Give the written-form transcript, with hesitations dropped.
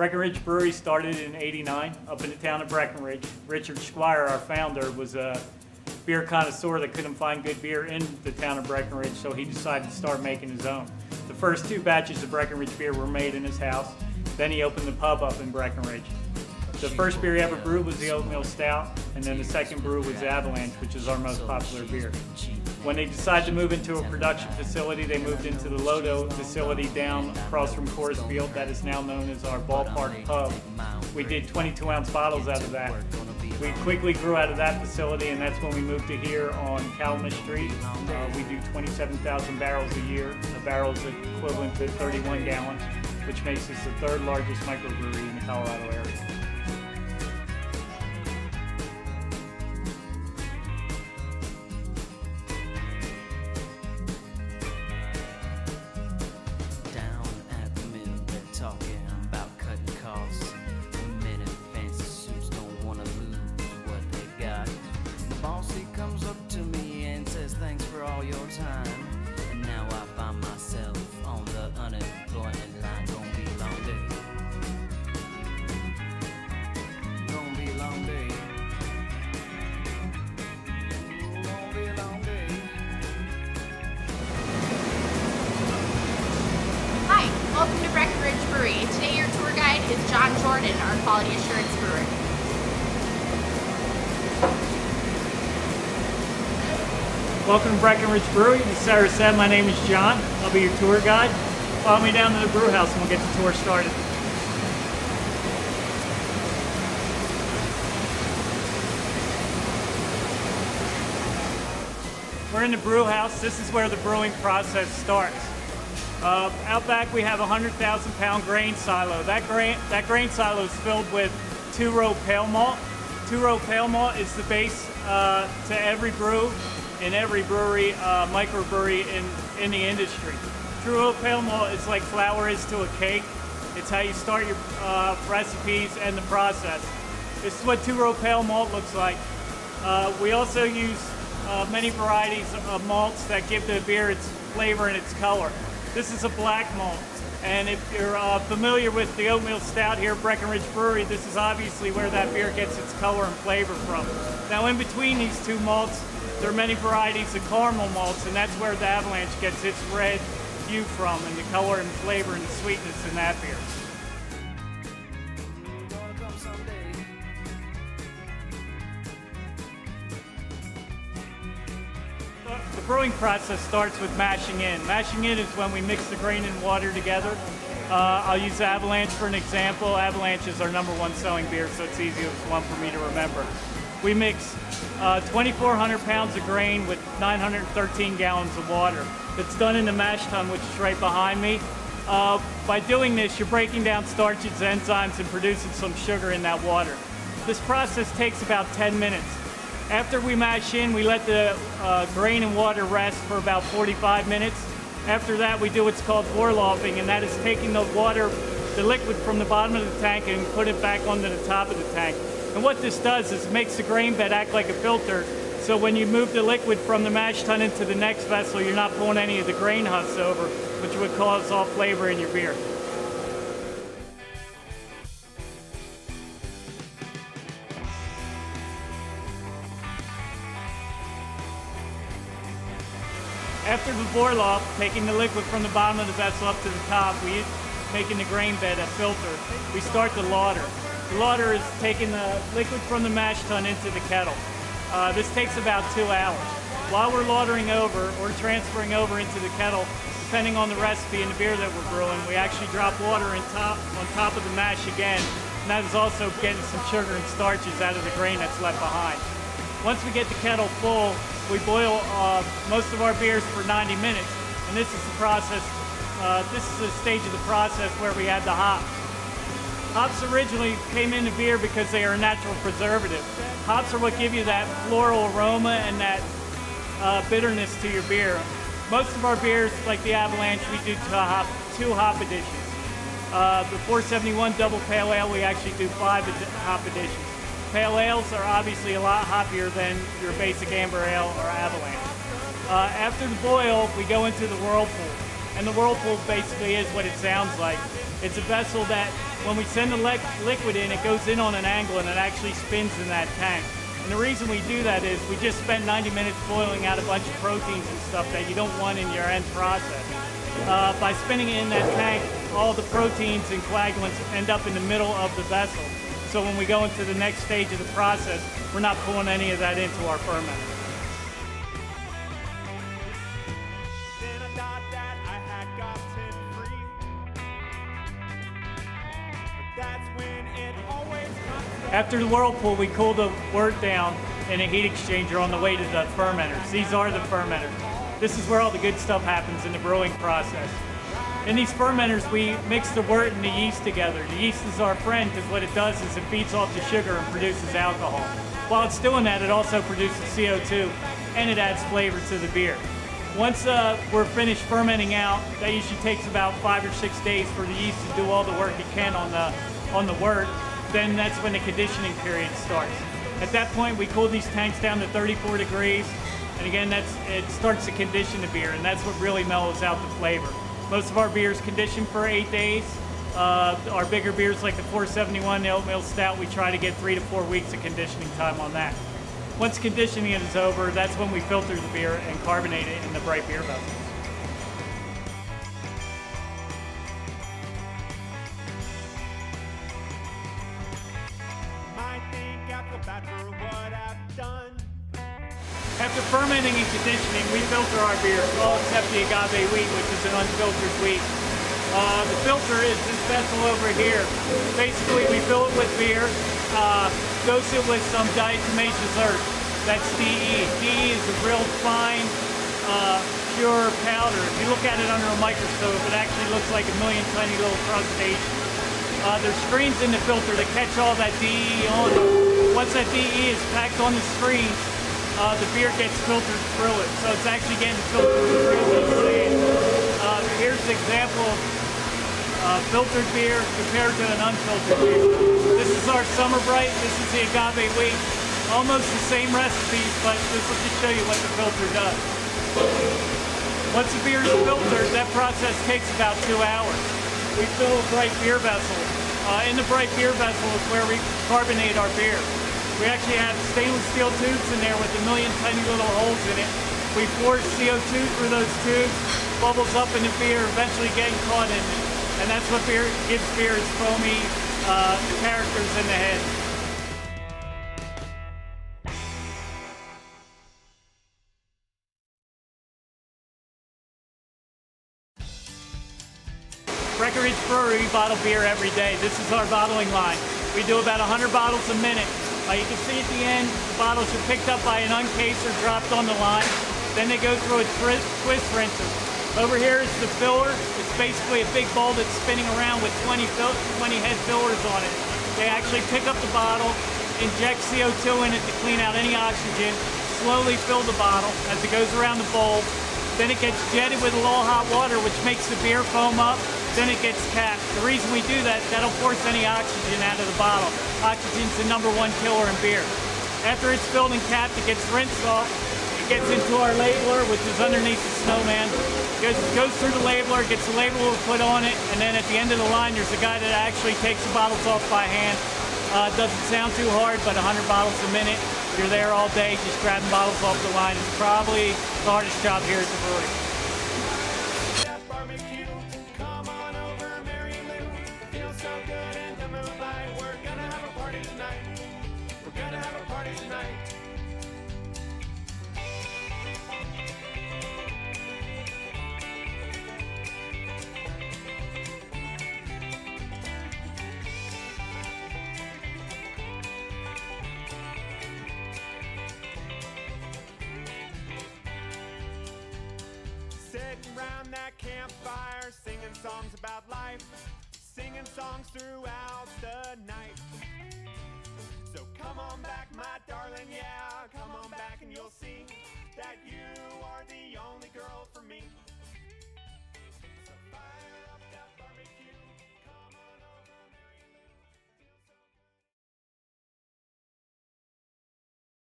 Breckenridge Brewery started in '89 up in the town of Breckenridge. Richard Squire, our founder, was a beer connoisseur that couldn't find good beer in the town of Breckenridge, so he decided to start making his own. The first 2 batches of Breckenridge beer were made in his house. Then he opened the pub up in Breckenridge. The first beer he ever brewed was the oatmeal stout, and then the second brew was the Avalanche, which is our most popular beer. When they decided to move into a production facility, they moved into the Lodo facility down across from Coors Field, that is now known as our ballpark pub. We did 22-ounce bottles out of that. We quickly grew out of that facility, and that's when we moved to here on Calumet Street. We do 27,000 barrels a year. A barrel is equivalent to 31 gallons, which makes us the 3rd largest microbrewery in the Colorado area. Talking about cutting costs. Men in fancy suits don't want to lose what they got. The boss, he comes up to me and says thanks for all your time. And now I find myself on the unemployment line. Gonna be a long day. Gonna be a long day. Gonna be a long day. Hi, welcome to Breckenridge Brewery. Today your tour guide is John Jordan, our quality assurance brewer. Welcome to Breckenridge Brewery. As Sarah said, my name is John. I'll be your tour guide. Follow me down to the brew house and we'll get the tour started. We're in the brew house. This is where the brewing process starts. Out back we have a 100,000 pound grain silo. That grain silo is filled with 2-row pale malt. 2-row pale malt is the base to every brew in every brewery, microbrewery in the industry. 2-row pale malt is like flour is to a cake. It's how you start your recipes and the process. This is what 2-row pale malt looks like. We also use many varieties of malts that give the beer its flavor and its color. This is a black malt, and if you're familiar with the oatmeal stout here at Breckenridge Brewery, this is obviously where that beer gets its color and flavor from. Now in between these 2 malts, there are many varieties of caramel malts, and that's where the Avalanche gets its red hue from, and the color and flavor and the sweetness in that beer. The brewing process starts with mashing in. Mashing in is when we mix the grain and water together. I'll use Avalanche for an example. Avalanche is our #1 selling beer, so it's easiest one for me to remember. We mix 2,400 pounds of grain with 913 gallons of water. It's done in the mash tun, which is right behind me. By doing this, you're breaking down starches, enzymes, and producing some sugar in that water. This process takes about 10 minutes. After we mash in, we let the grain and water rest for about 45 minutes. After that, we do what's called vorlofing, and that is taking the water, the liquid from the bottom of the tank and put it back onto the top of the tank. And what this does is it makes the grain bed act like a filter, so when you move the liquid from the mash tun into the next vessel, you're not pulling any of the grain husks over, which would cause off flavor in your beer. After the vorlof, taking the liquid from the bottom of the vessel up to the top, making the grain bed a filter, we start the lauter. The lauter is taking the liquid from the mash tun into the kettle. This takes about 2 hours. While we're lautering over or transferring over into the kettle, depending on the recipe and the beer that we're brewing, we actually drop water on top of the mash again, and that is also getting some sugar and starches out of the grain that's left behind. Once we get the kettle full, we boil most of our beers for 90 minutes, and this is the process. This is the stage of the process where we add the hops. Hops originally came into beer because they are a natural preservative. Hops are what give you that floral aroma and that bitterness to your beer. Most of our beers, like the Avalanche, we do 2 hop additions. The 471 Double Pale Ale, we actually do 5 hop additions. Pale ales are obviously a lot hoppier than your basic amber ale or Avalanche. After the boil, we go into the whirlpool. And the whirlpool basically is what it sounds like. It's a vessel that When we send the liquid in, it goes in on an angle and it actually spins in that tank. And the reason we do that is we just spent 90 minutes boiling out a bunch of proteins and stuff that you don't want in your end process. By spinning it in that tank, all the proteins and coagulants end up in the middle of the vessel. So when we go into the next stage of the process, we're not pulling any of that into our fermenter. After the whirlpool, we cool the wort down in a heat exchanger on the way to the fermenters. These are the fermenters. This is where all the good stuff happens in the brewing process. In these fermenters, we mix the wort and the yeast together. The yeast is our friend because what it does is it feeds off the sugar and produces alcohol. While it's doing that, it also produces CO2 and it adds flavor to the beer. Once we're finished fermenting out, that usually takes about 5 or 6 days for the yeast to do all the work it can on the wort. Then that's when the conditioning period starts. At that point, we cool these tanks down to 34 degrees, and again, it starts to condition the beer, and that's what really mellows out the flavor. Most of our beers condition for 8 days. Our bigger beers like the 471, the oatmeal stout, we try to get 3 to 4 weeks of conditioning time on that. Once conditioning is over, that's when we filter the beer and carbonate it in the bright beer vessels. After fermenting and conditioning, we filter our beer, all except the agave wheat, which is an unfiltered wheat. The filter is this vessel over here. Basically, we fill it with beer, dose it with some diatomaceous earth. That's DE. DE is a real fine, pure powder. If you look at it under a microscope, it actually looks like a million tiny little crustaceans. There's screens in the filter to catch all that DE on it. Once that DE is packed on the screens, the beer gets filtered through it. So it's actually getting filtered through the screen. Here's an example of filtered beer compared to an unfiltered beer. This is our Summer Bright. This is the agave wheat. Almost the same recipes, but this will just show you what the filter does. Once the beer is filtered, that process takes about 2 hours. We fill a bright beer vessel. In the bright beer vessel is where we carbonate our beer. We actually have stainless steel tubes in there with a million tiny little holes in it. We force CO2 through those tubes, bubbles up in the beer, eventually getting caught in it. And that's what gives beer its foamy characters in the head. Breckenridge Brewery, we bottle beer every day. This is our bottling line. We do about 100 bottles a minute. You can see at the end, the bottles are picked up by an uncase or dropped on the line. Then they go through a twist rinser. Over here is the filler. It's basically a big bowl that's spinning around with 20 head fillers on it. They actually pick up the bottle, inject CO2 in it to clean out any oxygen, slowly fill the bottle as it goes around the bowl. Then it gets jetted with a little hot water, which makes the beer foam up. Then it gets capped. The reason we do that, that'll force any oxygen out of the bottle. Oxygen's the #1 killer in beer. After it's filled and capped, it gets rinsed off. It gets into our labeler, which is underneath the snowman. It goes through the labeler, gets the labeler put on it, and then at the end of the line, there's a guy that actually takes the bottles off by hand. It doesn't sound too hard, but 100 bottles a minute. You're there all day just grabbing bottles off the line. It's probably the hardest job here at the brewery. Sitting around that campfire, singing songs about life, singing songs throughout the night. So come on back, my darling, yeah, come on back and you'll see that you are the only girl for me.